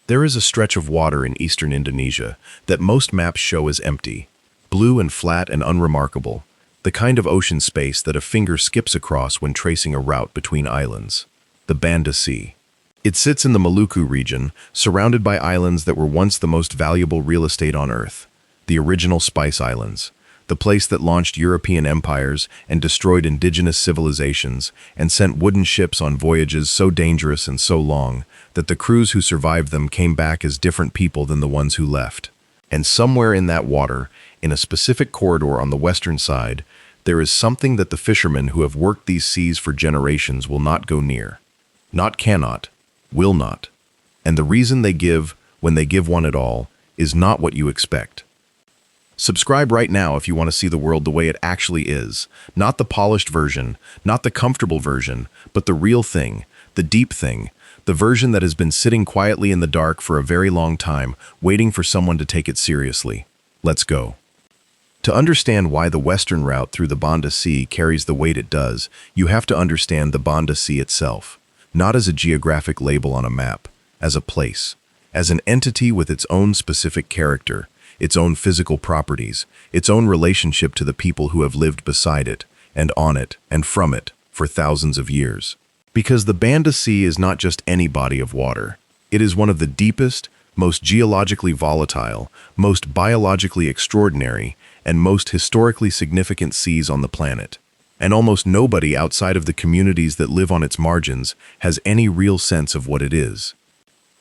There is a stretch of water in eastern Indonesia that most maps show as empty, blue and flat and unremarkable, the kind of ocean space that a finger skips across when tracing a route between islands. The Banda Sea. It sits in the Maluku region, surrounded by islands that were once the most valuable real estate on Earth. The original Spice Islands, the place that launched European empires and destroyed indigenous civilizations and sent wooden ships on voyages so dangerous and so long that the crews who survived them came back as different people than the ones who left. And somewhere in that water, in a specific corridor on the western side, there is something that the fishermen who have worked these seas for generations will not go near. Not cannot, will not. And the reason they give, when they give one at all, is not what you expect. Subscribe right now if you want to see the world the way it actually is. Not the polished version, not the comfortable version, but the real thing, the deep thing, the version that has been sitting quietly in the dark for a very long time, waiting for someone to take it seriously. Let's go. To understand why the western route through the Banda Sea carries the weight it does, you have to understand the Banda Sea itself, not as a geographic label on a map, as a place, as an entity with its own specific character, its own physical properties, its own relationship to the people who have lived beside it, and on it, and from it, for thousands of years. Because the Banda Sea is not just any body of water. It is one of the deepest, most geologically volatile, most biologically extraordinary, and most historically significant seas on the planet. And almost nobody outside of the communities that live on its margins has any real sense of what it is.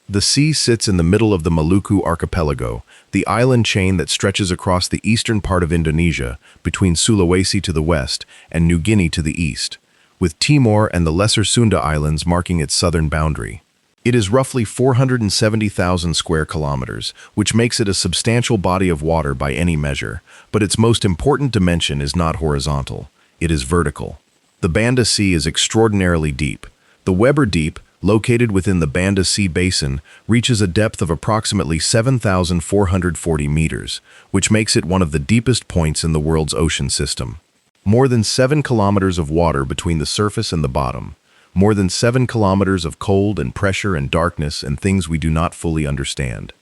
The sea sits in the middle of the Maluku archipelago, the island chain that stretches across the eastern part of Indonesia, between Sulawesi to the west and New Guinea to the east, with Timor and the Lesser Sunda Islands marking its southern boundary. It is roughly 470,000 square kilometers, which makes it a substantial body of water by any measure, but its most important dimension is not horizontal, it is vertical. The Banda Sea is extraordinarily deep. The Weber Deep, located within the Banda Sea Basin, reaches a depth of approximately 7,440 meters, which makes it one of the deepest points in the world's ocean system. More than 7 kilometers of water between the surface and the bottom. More than 7 kilometers of cold and pressure and darkness and things we do not fully understand.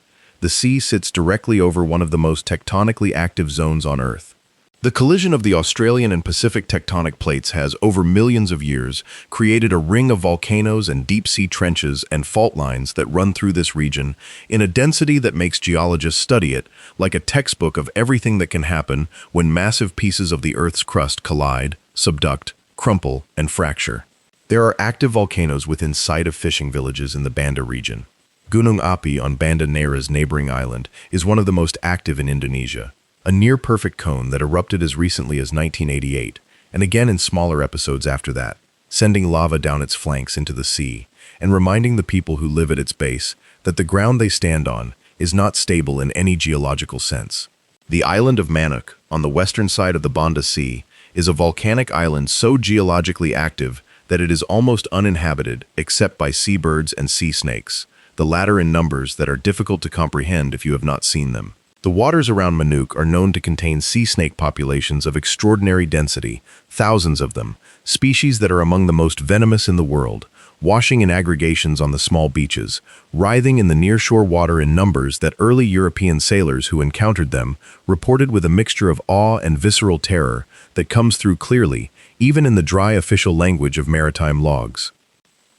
The sea sits directly over one of the most tectonically active zones on Earth. The collision of the Australian and Pacific tectonic plates has, over millions of years, created a ring of volcanoes and deep-sea trenches and fault lines that run through this region in a density that makes geologists study it like a textbook of everything that can happen when massive pieces of the Earth's crust collide, subduct, crumple, and fracture. There are active volcanoes within sight of fishing villages in the Banda region. Gunung Api on Banda Nera's neighboring island is one of the most active in Indonesia. A near-perfect cone that erupted as recently as 1988, and again in smaller episodes after that, sending lava down its flanks into the sea, and reminding the people who live at its base that the ground they stand on is not stable in any geological sense. The island of Manuk, on the western side of the Banda Sea, is a volcanic island so geologically active that it is almost uninhabited except by seabirds and sea snakes, the latter in numbers that are difficult to comprehend if you have not seen them. The waters around Manuk are known to contain sea snake populations of extraordinary density, thousands of them, species that are among the most venomous in the world, washing in aggregations on the small beaches, writhing in the nearshore water in numbers that early European sailors who encountered them reported with a mixture of awe and visceral terror that comes through clearly, even in the dry official language of maritime logs.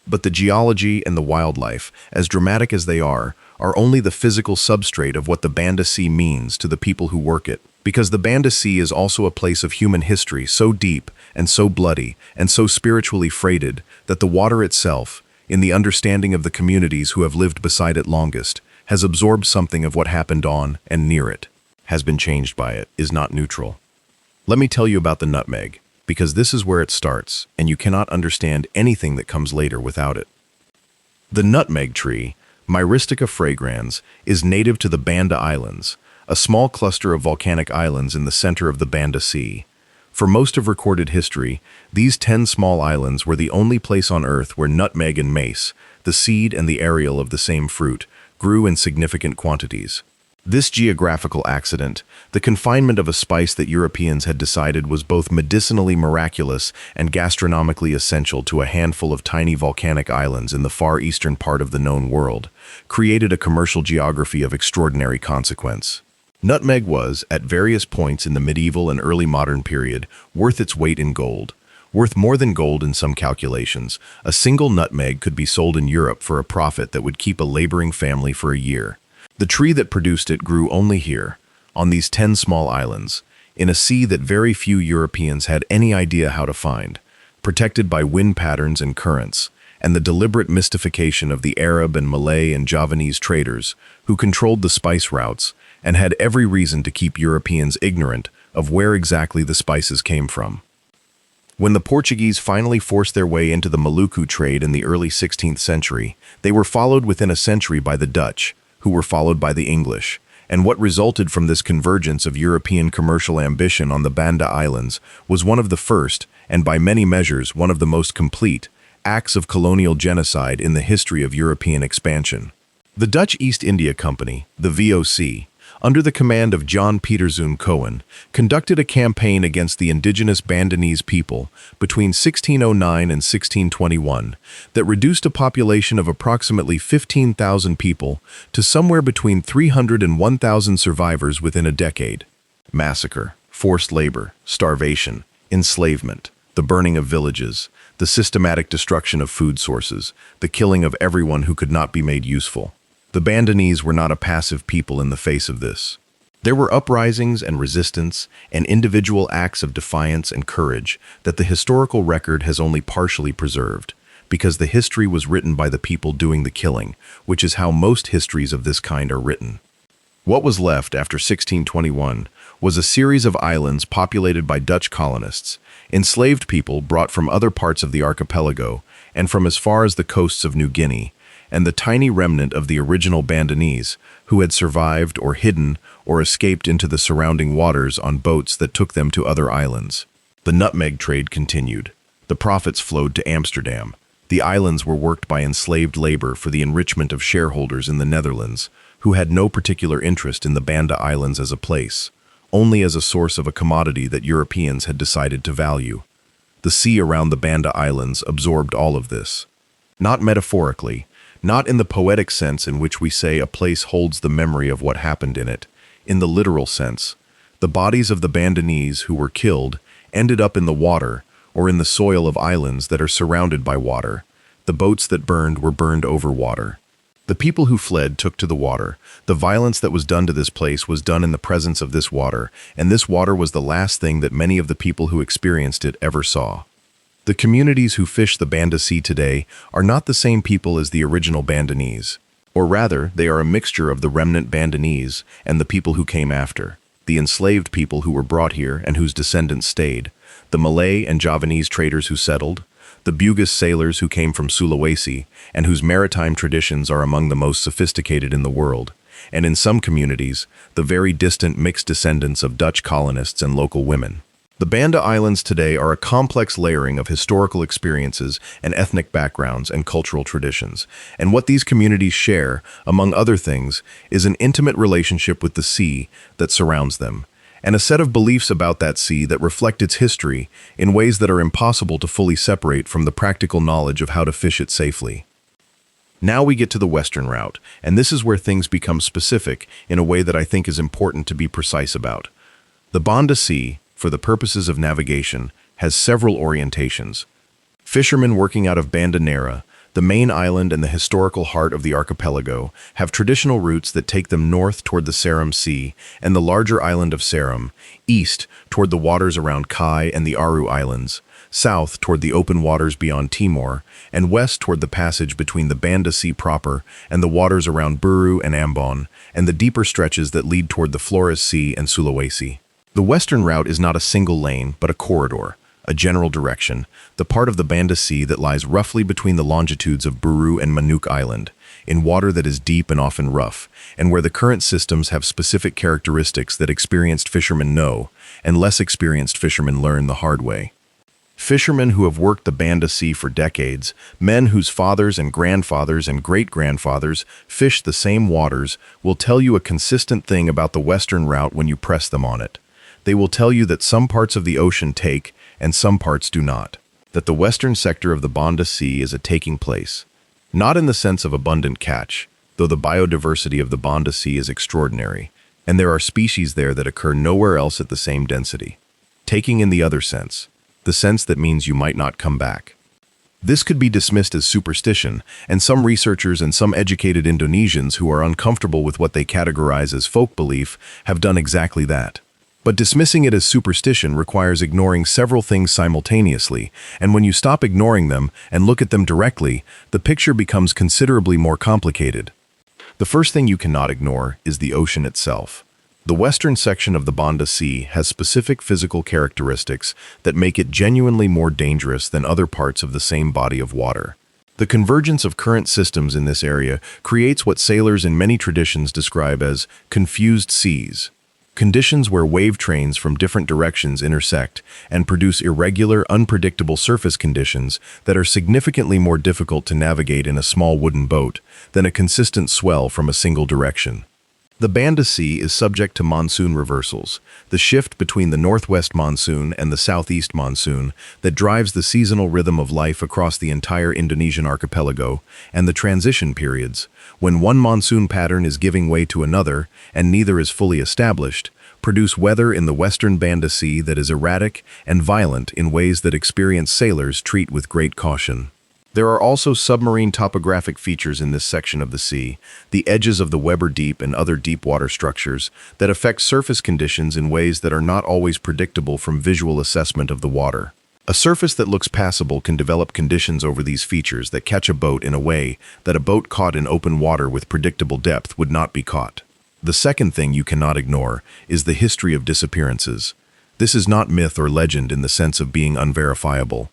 But the geology and the wildlife, as dramatic as they are only the physical substrate of what the Banda Sea means to the people who work it. Because the Banda Sea is also a place of human history so deep and so bloody and so spiritually freighted that the water itself, in the understanding of the communities who have lived beside it longest, has absorbed something of what happened on and near it, has been changed by it, is not neutral. Let me tell you about the nutmeg, because this is where it starts, and you cannot understand anything that comes later without it. The nutmeg tree, Myristica fragrans, is native to the Banda Islands, a small cluster of volcanic islands in the center of the Banda Sea. For most of recorded history, these 10 small islands were the only place on Earth where nutmeg and mace, the seed and the aerial of the same fruit, grew in significant quantities. This geographical accident, the confinement of a spice that Europeans had decided was both medicinally miraculous and gastronomically essential to a handful of tiny volcanic islands in the far eastern part of the known world, created a commercial geography of extraordinary consequence. Nutmeg was, at various points in the medieval and early modern period, worth its weight in gold. Worth more than gold in some calculations, a single nutmeg could be sold in Europe for a profit that would keep a laboring family for a year. The tree that produced it grew only here, on these 10 small islands, in a sea that very few Europeans had any idea how to find, protected by wind patterns and currents, and the deliberate mystification of the Arab and Malay and Javanese traders who controlled the spice routes and had every reason to keep Europeans ignorant of where exactly the spices came from. When the Portuguese finally forced their way into the Maluku trade in the early 16th century, they were followed within a century by the Dutch, who were followed by the English, and what resulted from this convergence of European commercial ambition on the Banda Islands was one of the first, and by many measures one of the most complete, acts of colonial genocide in the history of European expansion. The Dutch East India Company, the VOC, under the command of John Pieterszoon Cohen, conducted a campaign against the indigenous Bandanese people between 1609 and 1621 that reduced a population of approximately 15,000 people to somewhere between 300 and 1,000 survivors within a decade. Massacre, forced labor, starvation, enslavement, the burning of villages, the systematic destruction of food sources, the killing of everyone who could not be made useful. The Bandanese were not a passive people in the face of this. There were uprisings and resistance and individual acts of defiance and courage that the historical record has only partially preserved, because the history was written by the people doing the killing, which is how most histories of this kind are written. What was left after 1621 was a series of islands populated by Dutch colonists, enslaved people brought from other parts of the archipelago and from as far as the coasts of New Guinea, and the tiny remnant of the original Bandanese who had survived or hidden or escaped into the surrounding waters on boats that took them to other islands. The nutmeg trade continued. The profits flowed to Amsterdam. The islands were worked by enslaved labor for the enrichment of shareholders in the Netherlands, who had no particular interest in the Banda Islands as a place, only as a source of a commodity that Europeans had decided to value. The sea around the Banda Islands absorbed all of this. Not metaphorically, not in the poetic sense in which we say a place holds the memory of what happened in it. In the literal sense, the bodies of the Bandanese who were killed ended up in the water or in the soil of islands that are surrounded by water. The boats that burned were burned over water. The people who fled took to the water. The violence that was done to this place was done in the presence of this water, and this water was the last thing that many of the people who experienced it ever saw. The communities who fish the Banda Sea today are not the same people as the original Bandanese, or rather, they are a mixture of the remnant Bandanese and the people who came after, the enslaved people who were brought here and whose descendants stayed, the Malay and Javanese traders who settled, the Bugis sailors who came from Sulawesi and whose maritime traditions are among the most sophisticated in the world, and in some communities, the very distant mixed descendants of Dutch colonists and local women. The Banda Islands today are a complex layering of historical experiences and ethnic backgrounds and cultural traditions, and what these communities share, among other things, is an intimate relationship with the sea that surrounds them, and a set of beliefs about that sea that reflect its history in ways that are impossible to fully separate from the practical knowledge of how to fish it safely. Now we get to the western route, and this is where things become specific in a way that I think is important to be precise about. The Banda Sea, for the purposes of navigation, has several orientations. Fishermen working out of Banda Neira, the main island and the historical heart of the archipelago, have traditional routes that take them north toward the Seram Sea and the larger island of Seram, east toward the waters around Kai and the Aru Islands, south toward the open waters beyond Timor, and west toward the passage between the Banda Sea proper and the waters around Buru and Ambon, and the deeper stretches that lead toward the Flores Sea and Sulawesi. The western route is not a single lane, but a corridor, a general direction, the part of the Banda Sea that lies roughly between the longitudes of Buru and Manuk Island, in water that is deep and often rough, and where the current systems have specific characteristics that experienced fishermen know, and less experienced fishermen learn the hard way. Fishermen who have worked the Banda Sea for decades, men whose fathers and grandfathers and great-grandfathers fished the same waters, will tell you a consistent thing about the Western route when you press them on it. They will tell you that some parts of the ocean take and some parts do not. That the western sector of the Banda Sea is a taking place. Not in the sense of abundant catch, though the biodiversity of the Banda Sea is extraordinary, and there are species there that occur nowhere else at the same density. Taking in the other sense, the sense that means you might not come back. This could be dismissed as superstition, and some researchers and some educated Indonesians who are uncomfortable with what they categorize as folk belief have done exactly that. But dismissing it as superstition requires ignoring several things simultaneously, and when you stop ignoring them and look at them directly, the picture becomes considerably more complicated. The first thing you cannot ignore is the ocean itself. The western section of the Banda Sea has specific physical characteristics that make it genuinely more dangerous than other parts of the same body of water. The convergence of current systems in this area creates what sailors in many traditions describe as confused seas. Conditions where wave trains from different directions intersect and produce irregular, unpredictable surface conditions that are significantly more difficult to navigate in a small wooden boat than a consistent swell from a single direction. The Banda Sea is subject to monsoon reversals, the shift between the northwest monsoon and the southeast monsoon that drives the seasonal rhythm of life across the entire Indonesian archipelago, and the transition periods, when one monsoon pattern is giving way to another and neither is fully established, produce weather in the western Banda Sea that is erratic and violent in ways that experienced sailors treat with great caution. There are also submarine topographic features in this section of the sea, the edges of the Weber Deep and other deep water structures, that affect surface conditions in ways that are not always predictable from visual assessment of the water. A surface that looks passable can develop conditions over these features that catch a boat in a way that a boat caught in open water with predictable depth would not be caught. The second thing you cannot ignore is the history of disappearances. This is not myth or legend in the sense of being unverifiable.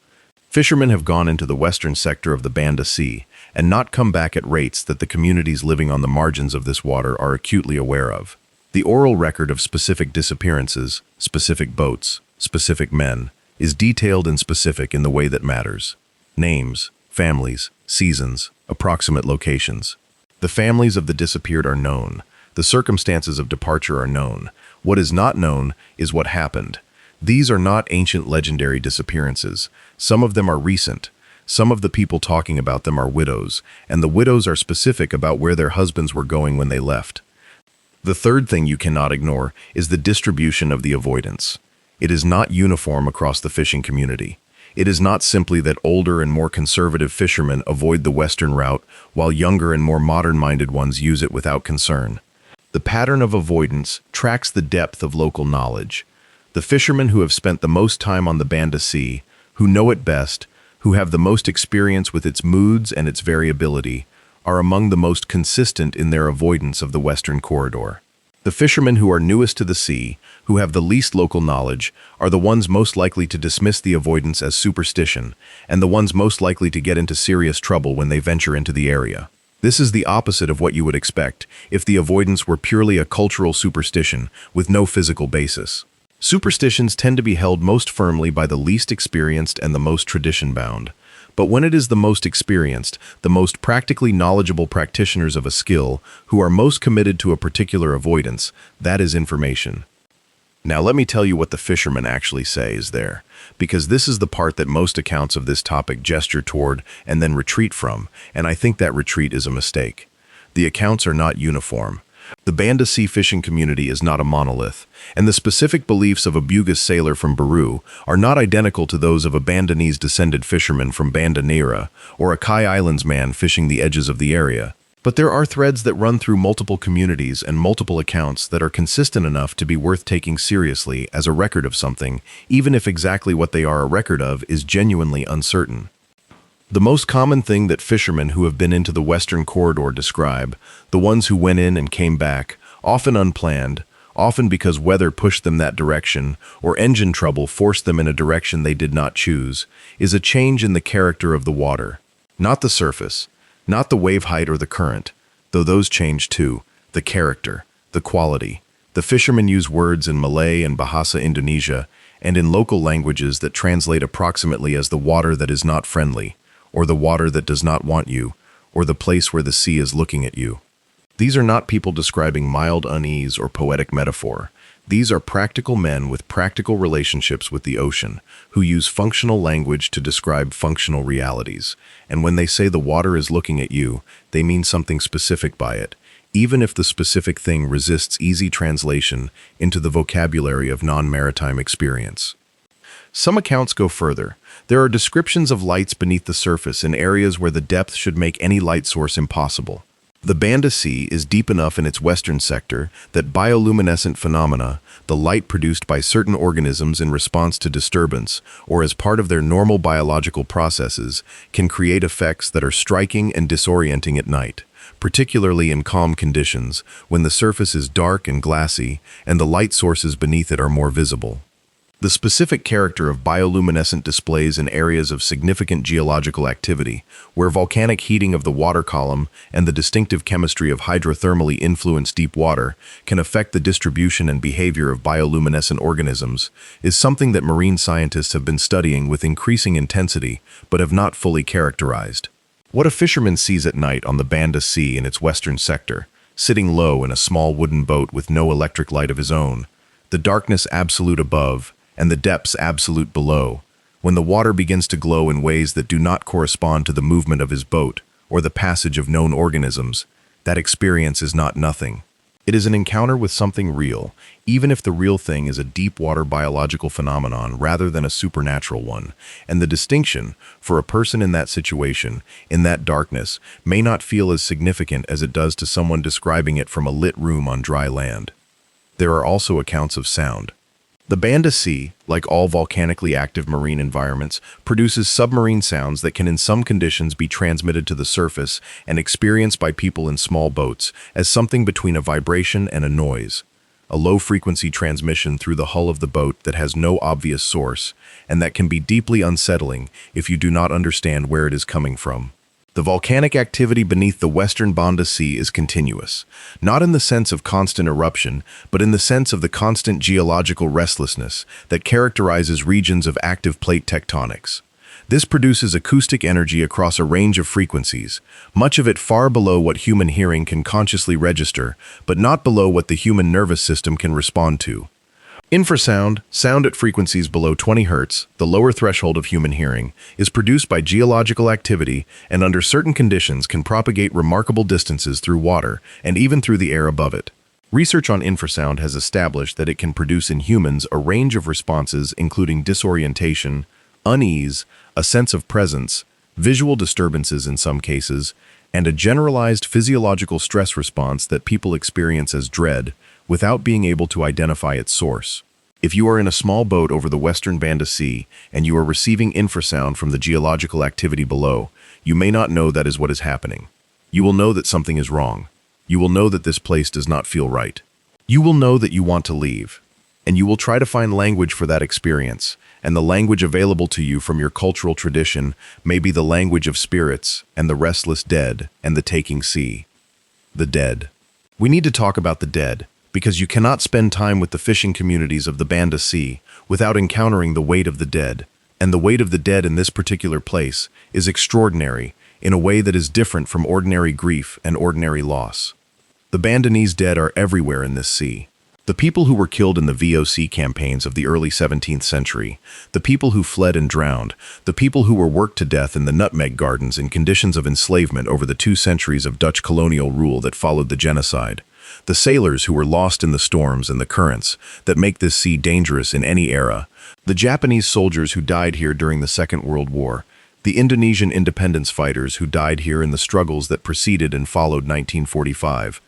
Fishermen have gone into the western sector of the Banda Sea and not come back at rates that the communities living on the margins of this water are acutely aware of. The oral record of specific disappearances, specific boats, specific men, is detailed and specific in the way that matters. Names, families, seasons, approximate locations. The families of the disappeared are known. The circumstances of departure are known. What is not known is what happened. These are not ancient legendary disappearances. Some of them are recent. Some of the people talking about them are widows, and the widows are specific about where their husbands were going when they left. The third thing you cannot ignore is the distribution of the avoidance. It is not uniform across the fishing community. It is not simply that older and more conservative fishermen avoid the western route, while younger and more modern-minded ones use it without concern. The pattern of avoidance tracks the depth of local knowledge. The fishermen who have spent the most time on the Banda Sea, who know it best, who have the most experience with its moods and its variability, are among the most consistent in their avoidance of the western corridor. The fishermen who are newest to the sea, who have the least local knowledge, are the ones most likely to dismiss the avoidance as superstition, and the ones most likely to get into serious trouble when they venture into the area. This is the opposite of what you would expect if the avoidance were purely a cultural superstition with no physical basis. Superstitions tend to be held most firmly by the least experienced and the most tradition-bound. But when it is the most experienced, the most practically knowledgeable practitioners of a skill who are most committed to a particular avoidance, that is information. Now let me tell you what the fishermen actually say is there, because this is the part that most accounts of this topic gesture toward and then retreat from, and I think that retreat is a mistake. The accounts are not uniform. The Banda Sea fishing community is not a monolith, and the specific beliefs of a Bugis sailor from Baru are not identical to those of a Bandanese-descended fisherman from Banda Neira or a Kai Islands man fishing the edges of the area. But there are threads that run through multiple communities and multiple accounts that are consistent enough to be worth taking seriously as a record of something, even if exactly what they are a record of is genuinely uncertain. The most common thing that fishermen who have been into the western corridor describe, the ones who went in and came back, often unplanned, often because weather pushed them that direction or engine trouble forced them in a direction they did not choose, is a change in the character of the water. Not the surface, not the wave height or the current, though those change too, the character, the quality. The fishermen use words in Malay and Bahasa Indonesia, and in local languages that translate approximately as the water that is not friendly, or the water that does not want you, or the place where the sea is looking at you. These are not people describing mild unease or poetic metaphor. These are practical men with practical relationships with the ocean, who use functional language to describe functional realities. And when they say the water is looking at you, they mean something specific by it, even if the specific thing resists easy translation into the vocabulary of non-maritime experience. Some accounts go further. There are descriptions of lights beneath the surface in areas where the depth should make any light source impossible. The Banda Sea is deep enough in its western sector that bioluminescent phenomena, the light produced by certain organisms in response to disturbance or as part of their normal biological processes, can create effects that are striking and disorienting at night, particularly in calm conditions when the surface is dark and glassy and the light sources beneath it are more visible. The specific character of bioluminescent displays in areas of significant geological activity, where volcanic heating of the water column and the distinctive chemistry of hydrothermally influenced deep water can affect the distribution and behavior of bioluminescent organisms, is something that marine scientists have been studying with increasing intensity but have not fully characterized. What a fisherman sees at night on the Banda Sea in its western sector, sitting low in a small wooden boat with no electric light of his own, the darkness absolute above, and the depths absolute below, when the water begins to glow in ways that do not correspond to the movement of his boat or the passage of known organisms, that experience is not nothing. It is an encounter with something real, even if the real thing is a deep water biological phenomenon rather than a supernatural one, and the distinction, for a person in that situation, in that darkness, may not feel as significant as it does to someone describing it from a lit room on dry land. There are also accounts of sound. The Banda Sea, like all volcanically active marine environments, produces submarine sounds that can in some conditions be transmitted to the surface and experienced by people in small boats as something between a vibration and a noise, a low-frequency transmission through the hull of the boat that has no obvious source, and that can be deeply unsettling if you do not understand where it is coming from. The volcanic activity beneath the western Banda Sea is continuous, not in the sense of constant eruption, but in the sense of the constant geological restlessness that characterizes regions of active plate tectonics. This produces acoustic energy across a range of frequencies, much of it far below what human hearing can consciously register, but not below what the human nervous system can respond to. Infrasound, sound at frequencies below 20 Hz, the lower threshold of human hearing, is produced by geological activity and under certain conditions can propagate remarkable distances through water and even through the air above it. Research on infrasound has established that it can produce in humans a range of responses including disorientation, unease, a sense of presence, visual disturbances in some cases, and a generalized physiological stress response that people experience as dread, without being able to identify its source. If you are in a small boat over the western Banda Sea and you are receiving infrasound from the geological activity below, you may not know that is what is happening. You will know that something is wrong. You will know that this place does not feel right. You will know that you want to leave. And you will try to find language for that experience, and the language available to you from your cultural tradition may be the language of spirits and the restless dead and the taking sea. The dead. We need to talk about the dead, because you cannot spend time with the fishing communities of the Banda Sea without encountering the weight of the dead, and the weight of the dead in this particular place is extraordinary in a way that is different from ordinary grief and ordinary loss. The Bandanese dead are everywhere in this sea. The people who were killed in the VOC campaigns of the early 17th century, the people who fled and drowned, the people who were worked to death in the nutmeg gardens in conditions of enslavement over the 2 centuries of Dutch colonial rule that followed the genocide, the sailors who were lost in the storms and the currents that make this sea dangerous in any era, the Japanese soldiers who died here during the Second World War, the Indonesian independence fighters who died here in the struggles that preceded and followed 1945,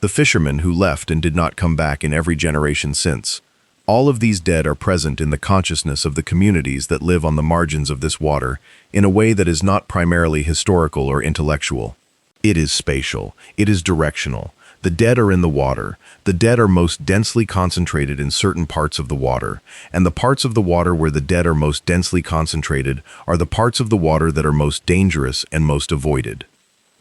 the fishermen who left and did not come back in every generation since. All of these dead are present in the consciousness of the communities that live on the margins of this water in a way that is not primarily historical or intellectual. It is spatial. It is directional. The dead are in the water. The dead are most densely concentrated in certain parts of the water, and the parts of the water where the dead are most densely concentrated are the parts of the water that are most dangerous and most avoided.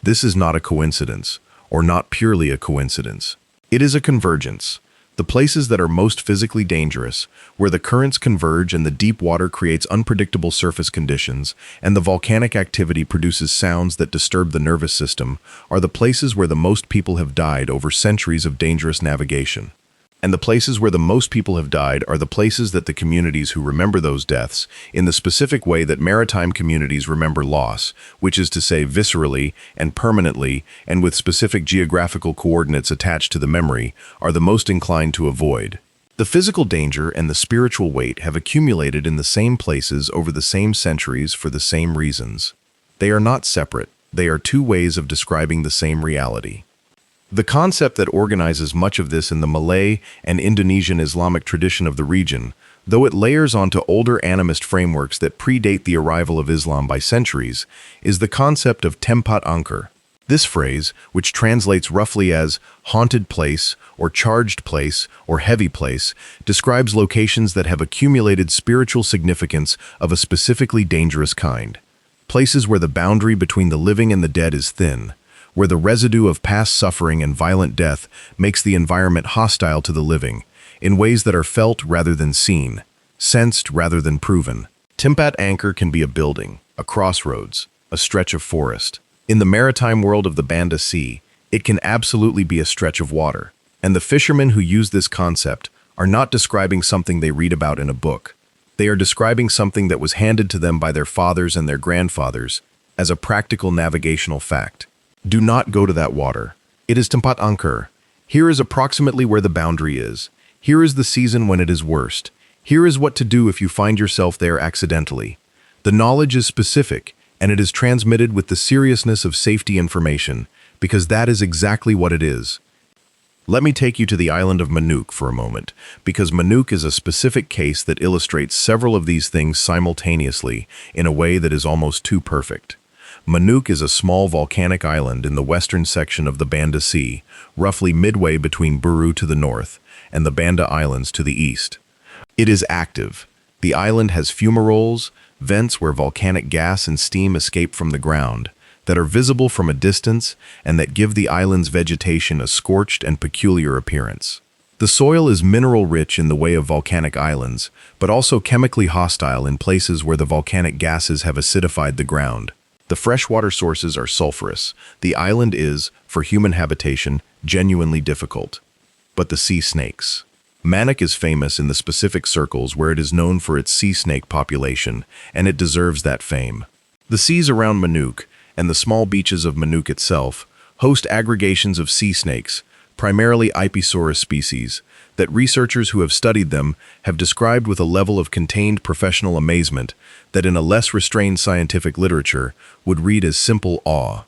This is not a coincidence, or not purely a coincidence. It is a convergence. The places that are most physically dangerous, where the currents converge and the deep water creates unpredictable surface conditions, and the volcanic activity produces sounds that disturb the nervous system, are the places where the most people have died over centuries of dangerous navigation. And the places where the most people have died are the places that the communities who remember those deaths, in the specific way that maritime communities remember loss, which is to say viscerally and permanently and with specific geographical coordinates attached to the memory, are the most inclined to avoid. The physical danger and the spiritual weight have accumulated in the same places over the same centuries for the same reasons. They are not separate, they are two ways of describing the same reality. The concept that organizes much of this in the Malay and Indonesian Islamic tradition of the region, though it layers onto older animist frameworks that predate the arrival of Islam by centuries, is the concept of tempat angker. This phrase, which translates roughly as haunted place or charged place or heavy place, describes locations that have accumulated spiritual significance of a specifically dangerous kind. Places where the boundary between the living and the dead is thin, where the residue of past suffering and violent death makes the environment hostile to the living, in ways that are felt rather than seen, sensed rather than proven. Tempat angker can be a building, a crossroads, a stretch of forest. In the maritime world of the Banda Sea, it can absolutely be a stretch of water. And the fishermen who use this concept are not describing something they read about in a book. They are describing something that was handed to them by their fathers and their grandfathers as a practical navigational fact. Do not go to that water. It is tempat angker. Here is approximately where the boundary is. Here is the season when it is worst. Here is what to do if you find yourself there accidentally. The knowledge is specific, and it is transmitted with the seriousness of safety information, because that is exactly what it is. Let me take you to the island of Manuke for a moment, because Manuke is a specific case that illustrates several of these things simultaneously in a way that is almost too perfect. Manuke is a small volcanic island in the western section of the Banda Sea, roughly midway between Buru to the north and the Banda Islands to the east. It is active. The island has fumaroles, vents where volcanic gas and steam escape from the ground, that are visible from a distance and that give the island's vegetation a scorched and peculiar appearance. The soil is mineral-rich in the way of volcanic islands, but also chemically hostile in places where the volcanic gases have acidified the ground. The freshwater sources are sulfurous. The island is, for human habitation, genuinely difficult. But the sea snakes. Manuke is famous in the specific circles where it is known for its sea snake population, and it deserves that fame. The seas around Manuke, and the small beaches of Manuke itself, host aggregations of sea snakes, primarily Ipisaurus species, that researchers who have studied them have described with a level of contained professional amazement that in a less restrained scientific literature would read as simple awe.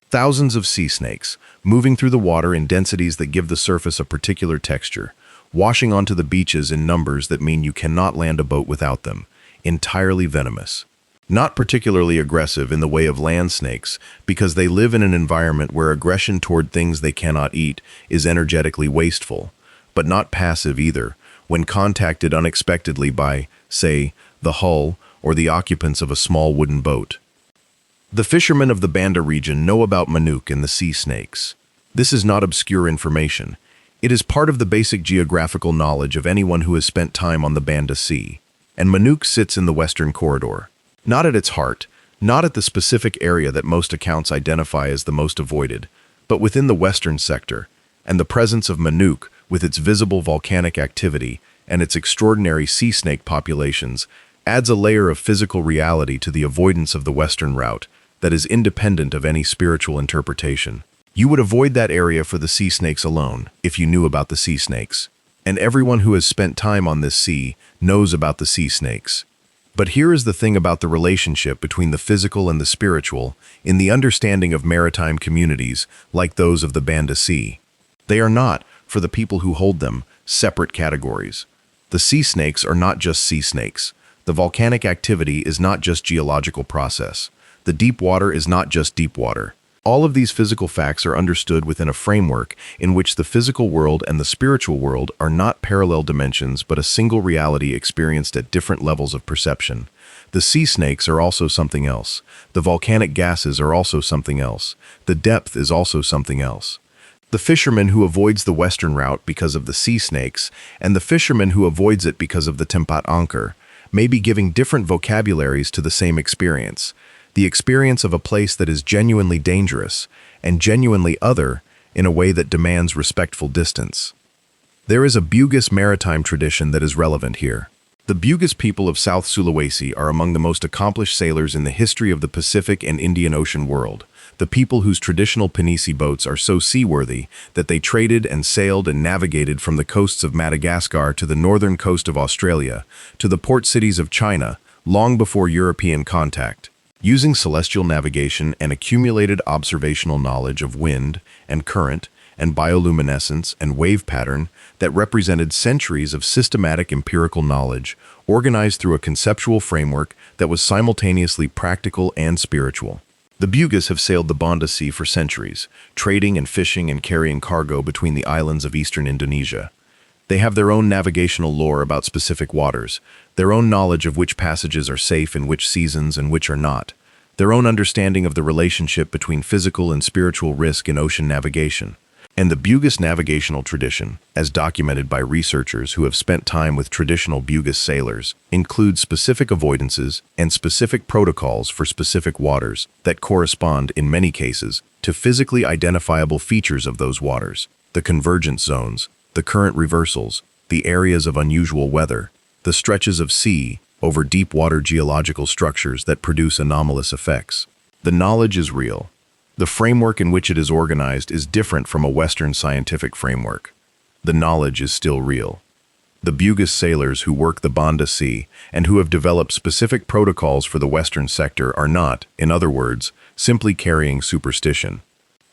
Thousands of sea snakes, moving through the water in densities that give the surface a particular texture, washing onto the beaches in numbers that mean you cannot land a boat without them, entirely venomous. Not particularly aggressive in the way of land snakes, because they live in an environment where aggression toward things they cannot eat is energetically wasteful, but not passive either, when contacted unexpectedly by, say, the hull or the occupants of a small wooden boat. The fishermen of the Banda region know about Manuke and the sea snakes. This is not obscure information. It is part of the basic geographical knowledge of anyone who has spent time on the Banda Sea. And Manuke sits in the western corridor. Not at its heart, not at the specific area that most accounts identify as the most avoided, but within the western sector, and the presence of Manuke, with its visible volcanic activity and its extraordinary sea snake populations, adds a layer of physical reality to the avoidance of the western route that is independent of any spiritual interpretation. You would avoid that area for the sea snakes alone, if you knew about the sea snakes. And everyone who has spent time on this sea knows about the sea snakes. But here is the thing about the relationship between the physical and the spiritual in the understanding of maritime communities like those of the Banda Sea. They are not, for the people who hold them, separate categories. The sea snakes are not just sea snakes. The volcanic activity is not just geological process. The deep water is not just deep water. All of these physical facts are understood within a framework in which the physical world and the spiritual world are not parallel dimensions but a single reality experienced at different levels of perception. The sea snakes are also something else. The volcanic gases are also something else. The depth is also something else. The fisherman who avoids the western route because of the sea snakes, and the fisherman who avoids it because of the tempat angker, may be giving different vocabularies to the same experience, the experience of a place that is genuinely dangerous and genuinely other in a way that demands respectful distance. There is a Bugis maritime tradition that is relevant here. The Bugis people of South Sulawesi are among the most accomplished sailors in the history of the Pacific and Indian Ocean world, the people whose traditional pinisi boats are so seaworthy that they traded and sailed and navigated from the coasts of Madagascar to the northern coast of Australia, to the port cities of China, long before European contact. Using celestial navigation and accumulated observational knowledge of wind and current and bioluminescence and wave pattern that represented centuries of systematic empirical knowledge organized through a conceptual framework that was simultaneously practical and spiritual. The Bugis have sailed the Banda Sea for centuries, trading and fishing and carrying cargo between the islands of eastern Indonesia. They have their own navigational lore about specific waters, their own knowledge of which passages are safe in which seasons and which are not, their own understanding of the relationship between physical and spiritual risk in ocean navigation. And the Bugis navigational tradition, as documented by researchers who have spent time with traditional Bugis sailors, includes specific avoidances and specific protocols for specific waters that correspond, in many cases, to physically identifiable features of those waters, the convergence zones, the current reversals, the areas of unusual weather, the stretches of sea over deep water geological structures that produce anomalous effects. The knowledge is real. The framework in which it is organized is different from a Western scientific framework. The knowledge is still real. The Bugis sailors who work the Banda Sea and who have developed specific protocols for the Western sector are not, in other words, simply carrying superstition.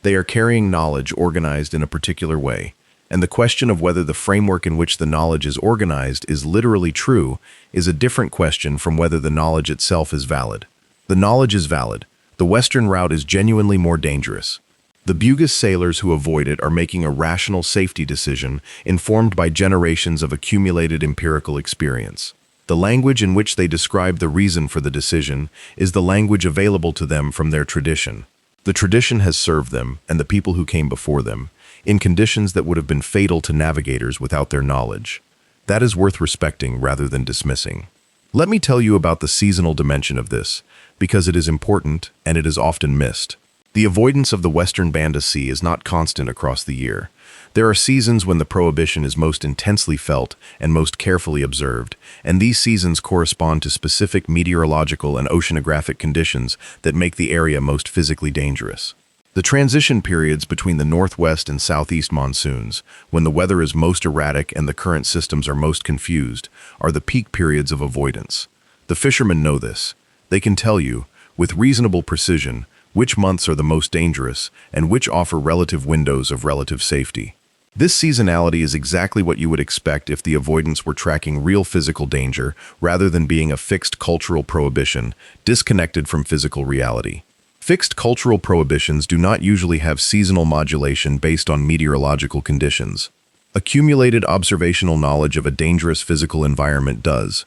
They are carrying knowledge organized in a particular way, and the question of whether the framework in which the knowledge is organized is literally true is a different question from whether the knowledge itself is valid. The knowledge is valid. The Western route is genuinely more dangerous. The Bugis sailors who avoid it are making a rational safety decision informed by generations of accumulated empirical experience. The language in which they describe the reason for the decision is the language available to them from their tradition. The tradition has served them, and the people who came before them, in conditions that would have been fatal to navigators without their knowledge. That is worth respecting rather than dismissing. Let me tell you about the seasonal dimension of this, because it is important and it is often missed. The avoidance of the Western Banda Sea is not constant across the year. There are seasons when the prohibition is most intensely felt and most carefully observed, and these seasons correspond to specific meteorological and oceanographic conditions that make the area most physically dangerous. The transition periods between the northwest and southeast monsoons, when the weather is most erratic and the current systems are most confused, are the peak periods of avoidance. The fishermen know this. They can tell you, with reasonable precision, which months are the most dangerous and which offer relative windows of relative safety. This seasonality is exactly what you would expect if the avoidance were tracking real physical danger rather than being a fixed cultural prohibition disconnected from physical reality. Fixed cultural prohibitions do not usually have seasonal modulation based on meteorological conditions. Accumulated observational knowledge of a dangerous physical environment does.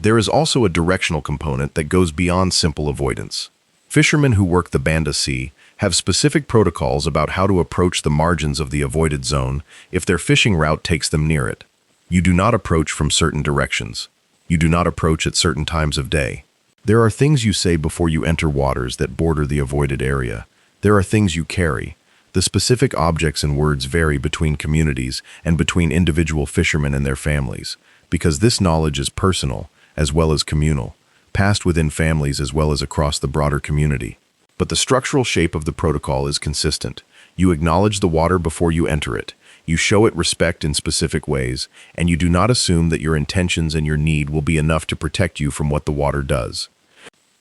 There is also a directional component that goes beyond simple avoidance. Fishermen who work the Banda Sea have specific protocols about how to approach the margins of the avoided zone if their fishing route takes them near it. You do not approach from certain directions. You do not approach at certain times of day. There are things you say before you enter waters that border the avoided area. There are things you carry. The specific objects and words vary between communities and between individual fishermen and their families, because this knowledge is personal as well as communal, passed within families as well as across the broader community. But the structural shape of the protocol is consistent. You acknowledge the water before you enter it. You show it respect in specific ways, and you do not assume that your intentions and your need will be enough to protect you from what the water does.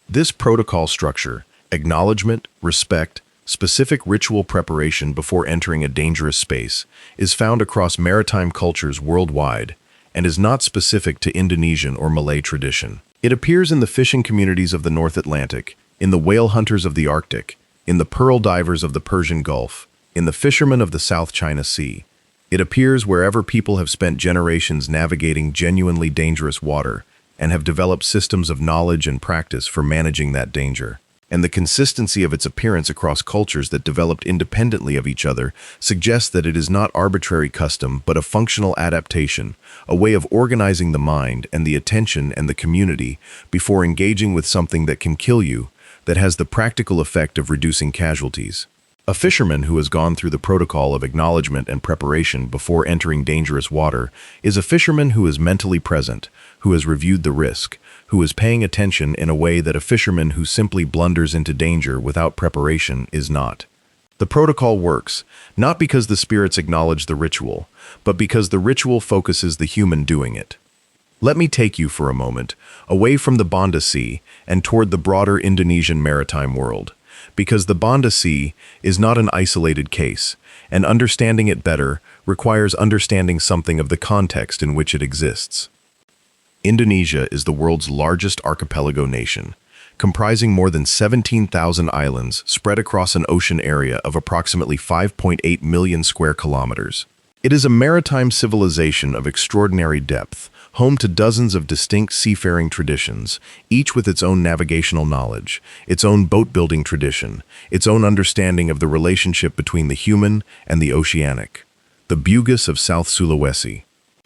This protocol structure, acknowledgement, respect, specific ritual preparation before entering a dangerous space, is found across maritime cultures worldwide and is not specific to Indonesian or Malay tradition. It appears in the fishing communities of the North Atlantic, in the whale hunters of the Arctic, in the pearl divers of the Persian Gulf, in the fishermen of the South China Sea. It appears wherever people have spent generations navigating genuinely dangerous water and have developed systems of knowledge and practice for managing that danger. and the consistency of its appearance across cultures that developed independently of each other suggests that it is not arbitrary custom but a functional adaptation, a way of organizing the mind and the attention and the community before engaging with something that can kill you, that has the practical effect of reducing casualties. A fisherman who has gone through the protocol of acknowledgement and preparation before entering dangerous water is a fisherman who is mentally present, who has reviewed the risk, who is paying attention in a way that a fisherman who simply blunders into danger without preparation is not. The protocol works, not because the spirits acknowledge the ritual, but because the ritual focuses the human doing it. Let me take you for a moment, away from the Banda Sea and toward the broader Indonesian maritime world, because the Banda Sea is not an isolated case, and understanding it better requires understanding something of the context in which it exists. Indonesia is the world's largest archipelago nation, comprising more than 17,000 islands spread across an ocean area of approximately 5.8 million square kilometers. It is a maritime civilization of extraordinary depth, home to dozens of distinct seafaring traditions, each with its own navigational knowledge, its own boat-building tradition, its own understanding of the relationship between the human and the oceanic. The Bugis of South Sulawesi,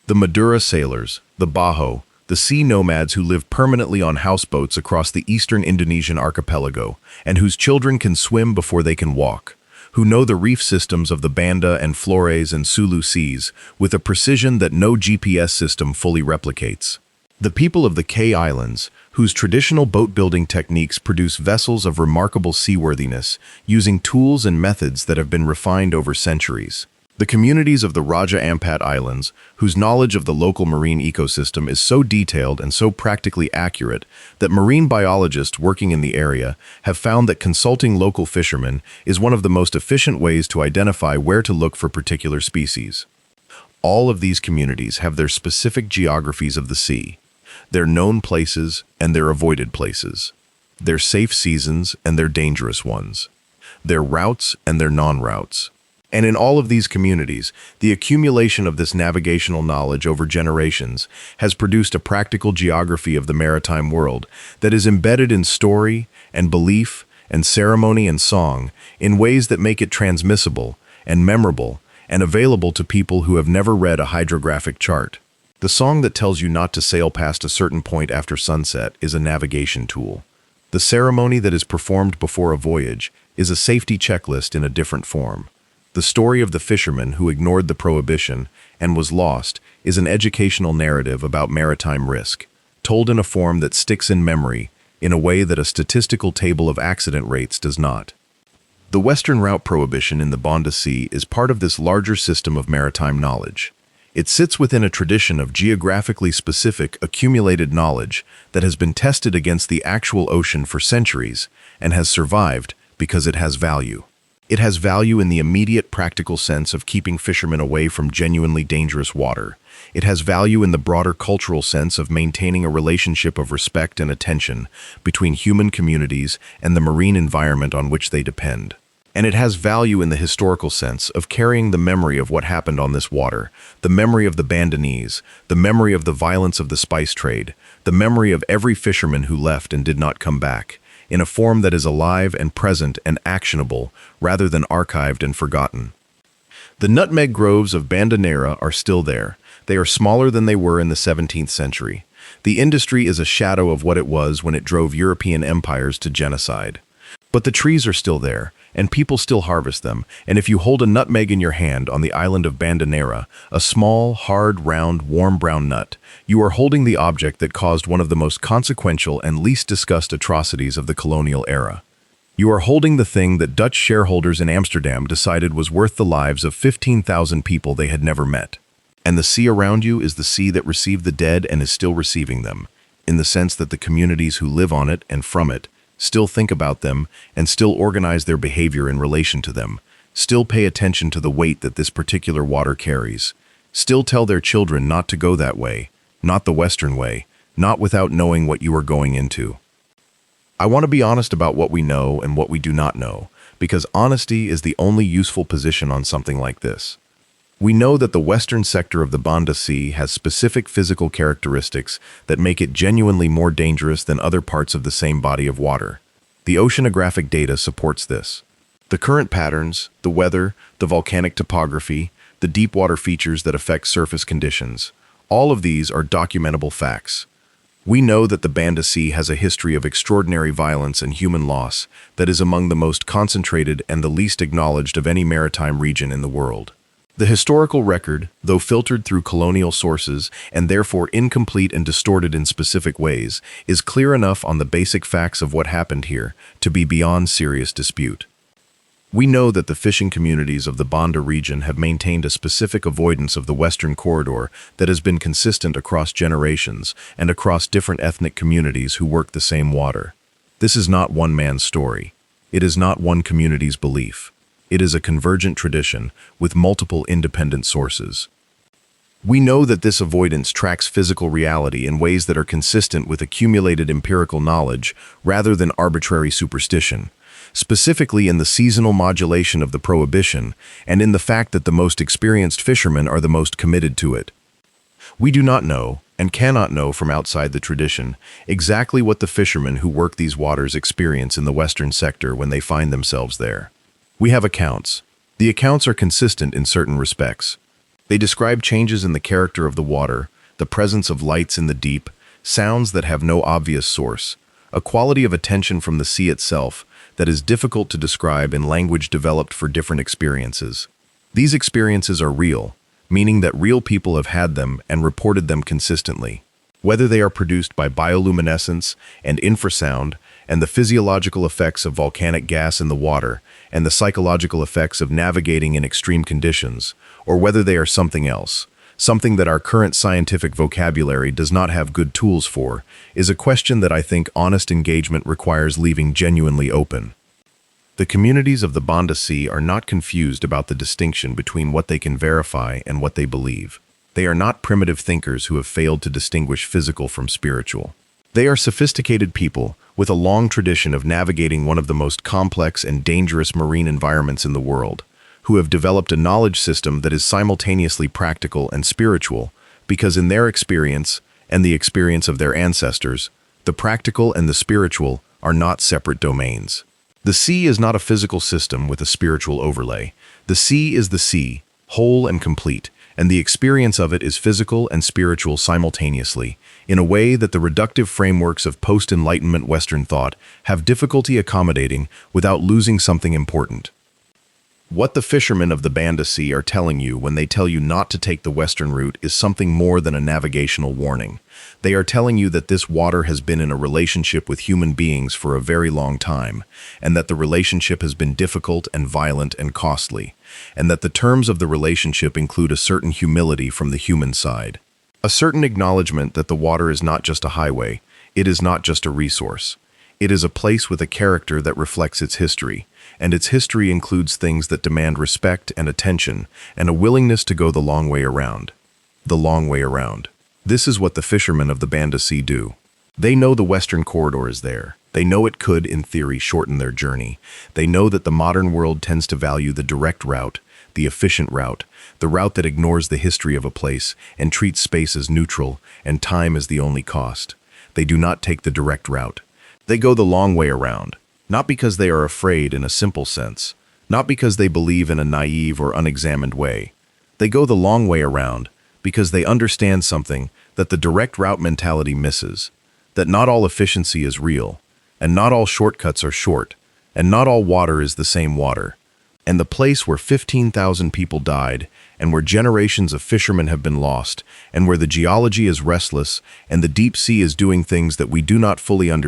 the Madura sailors, the Baho, the sea nomads who live permanently on houseboats across the eastern Indonesian archipelago, and whose children can swim before they can walk, who know the reef systems of the Banda and Flores and Sulu seas with a precision that no GPS system fully replicates. The people of the K Islands, whose traditional boat-building techniques produce vessels of remarkable seaworthiness, using tools and methods that have been refined over centuries. The communities of the Raja Ampat Islands, whose knowledge of the local marine ecosystem is so detailed and so practically accurate that marine biologists working in the area have found that consulting local fishermen is one of the most efficient ways to identify where to look for particular species. All of these communities have their specific geographies of the sea, their known places and their avoided places, their safe seasons and their dangerous ones, their routes and their non-routes. And in all of these communities, the accumulation of this navigational knowledge over generations has produced a practical geography of the maritime world that is embedded in story and belief and ceremony and song in ways that make it transmissible and memorable and available to people who have never read a hydrographic chart. The song that tells you not to sail past a certain point after sunset is a navigation tool. The ceremony that is performed before a voyage is a safety checklist in a different form. The story of the fisherman who ignored the prohibition and was lost is an educational narrative about maritime risk, told in a form that sticks in memory in a way that a statistical table of accident rates does not. The Western route prohibition in the Banda Sea is part of this larger system of maritime knowledge. It sits within a tradition of geographically specific accumulated knowledge that has been tested against the actual ocean for centuries and has survived because it has value. It has value in the immediate practical sense of keeping fishermen away from genuinely dangerous water. It has value in the broader cultural sense of maintaining a relationship of respect and attention between human communities and the marine environment on which they depend. And it has value in the historical sense of carrying the memory of what happened on this water, the memory of the Bandanese, the memory of the violence of the spice trade, the memory of every fisherman who left and did not come back, in a form that is alive and present and actionable rather than archived and forgotten. The nutmeg groves of Banda Neira are still there. They are smaller than they were in the 17th century. The industry is a shadow of what it was when it drove European empires to genocide. But the trees are still there, and people still harvest them, and if you hold a nutmeg in your hand on the island of Banda Neira, a small, hard, round, warm brown nut, you are holding the object that caused one of the most consequential and least discussed atrocities of the colonial era. You are holding the thing that Dutch shareholders in Amsterdam decided was worth the lives of 15,000 people they had never met. And the sea around you is the sea that received the dead and is still receiving them, in the sense that the communities who live on it and from it still think about them and still organize their behavior in relation to them, still pay attention to the weight that this particular water carries, still tell their children not to go that way, not the Western way, not without knowing what you are going into. I want to be honest about what we know and what we do not know, because honesty is the only useful position on something like this. We know that the western sector of the Banda Sea has specific physical characteristics that make it genuinely more dangerous than other parts of the same body of water. The oceanographic data supports this. The current patterns, the weather, the volcanic topography, the deep water features that affect surface conditions, all of these are documentable facts. We know that the Banda Sea has a history of extraordinary violence and human loss that is among the most concentrated and the least acknowledged of any maritime region in the world. The historical record, though filtered through colonial sources and therefore incomplete and distorted in specific ways, is clear enough on the basic facts of what happened here to be beyond serious dispute. We know that the fishing communities of the Banda region have maintained a specific avoidance of the Western Corridor that has been consistent across generations and across different ethnic communities who work the same water. This is not one man's story. It is not one community's belief. It is a convergent tradition with multiple independent sources. We know that this avoidance tracks physical reality in ways that are consistent with accumulated empirical knowledge rather than arbitrary superstition, specifically in the seasonal modulation of the prohibition and in the fact that the most experienced fishermen are the most committed to it. We do not know, and cannot know from outside the tradition, exactly what the fishermen who work these waters experience in the western sector when they find themselves there. We have accounts. The accounts are consistent in certain respects. They describe changes in the character of the water, the presence of lights in the deep, sounds that have no obvious source, a quality of attention from the sea itself that is difficult to describe in language developed for different experiences. These experiences are real, meaning that real people have had them and reported them consistently. Whether they are produced by bioluminescence and infrasound and the physiological effects of volcanic gas in the water and the psychological effects of navigating in extreme conditions, or whether they are something else, something that our current scientific vocabulary does not have good tools for, is a question that I think honest engagement requires leaving genuinely open. The communities of the Banda Sea are not confused about the distinction between what they can verify and what they believe. They are not primitive thinkers who have failed to distinguish physical from spiritual. They are sophisticated people with a long tradition of navigating one of the most complex and dangerous marine environments in the world, who have developed a knowledge system that is simultaneously practical and spiritual, because in their experience, and the experience of their ancestors, the practical and the spiritual are not separate domains. The sea is not a physical system with a spiritual overlay. The sea is the sea, whole and complete, and the experience of it is physical and spiritual simultaneously, in a way that the reductive frameworks of post-Enlightenment Western thought have difficulty accommodating without losing something important. What the fishermen of the Banda Sea are telling you when they tell you not to take the western route is something more than a navigational warning. They are telling you that this water has been in a relationship with human beings for a very long time, and that the relationship has been difficult and violent and costly, and that the terms of the relationship include a certain humility from the human side. A certain acknowledgement that the water is not just a highway, it is not just a resource. It is a place with a character that reflects its history, and its history includes things that demand respect and attention, and a willingness to go the long way around. The long way around. This is what the fishermen of the Banda Sea do. They know the Western Corridor is there. They know it could, in theory, shorten their journey. They know that the modern world tends to value the direct route, the efficient route, the route that ignores the history of a place and treats space as neutral and time as the only cost. They do not take the direct route. They go the long way around, not because they are afraid in a simple sense, not because they believe in a naive or unexamined way. They go the long way around because they understand something that the direct route mentality misses, that not all efficiency is real, and not all shortcuts are short, and not all water is the same water. And the place where 15,000 people died, and where generations of fishermen have been lost, and where the geology is restless, and the deep sea is doing things that we do not fully understand,